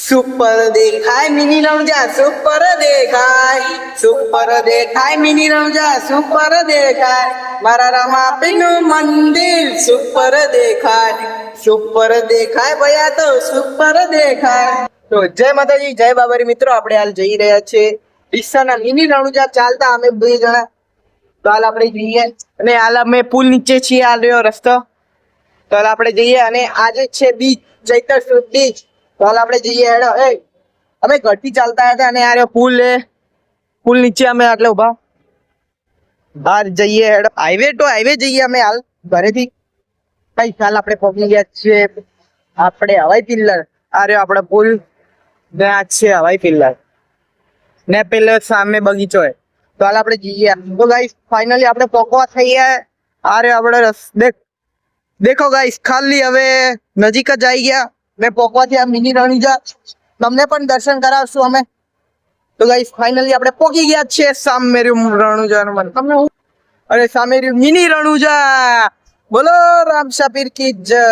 Super દેખાય mini Ranuja, super દેખાય mini Ranuja, super દેખાય મારા રામાપીનું મંદિર, સુપર દેખાય ભૈયા તો સુપર દેખાય. તો જય માતાજી, જય બાબારી મિત્રો, આપણે હાલ જઈ રહ્યા છે ડીસાના મિની રણુજા ચાલતા અમે બે જણા. તો હાલ આપણે જઈએ અને હાલ અમે પુલ નીચે છીએ, હાલ રહ્યો રસ્તો. તો હાલ આપણે જઈએ અને આજે છે બીચ, ચૈતર સુદ બીચ. તો હાલ આપણે જઈએ હેડો. અમે ઘરથી ચાલતા હતા અને યાર પુલ નીચે અમે આટલે ઉભા બહાર જઈએ હેડો. હાઈવે જઈએ અમે હાલ ઘરેથી. કઈ ચાલ આપણે પહોંચી ગયા છીએ આપણે હવાઈ પિલ્લર. આ રહ્યો આપણે પુલ ને આ છે હવાઈ પિલ્લર ને પેલે સામે બગીચો હોય. તો હાલ આપણે જઈએ. તો ગાઈસ ફાઇનલી આપણે પહોંચવા થઈએ. આ રહ્યો આપણે દેખો ગાઈસ, ખાલી હવે નજીક જ આવી ગયા ને પહોંચવાથી આ મિની રણુજા. તમને પણ દર્શન કરાવશું અમે. તો ગાઈસ ફાઇનલી આપણે પહોંચી ગયા છીએ સામે રણુજાનું. તમને અરે સામે મિની રણુજા. બોલો રામ શાપીર કી જય.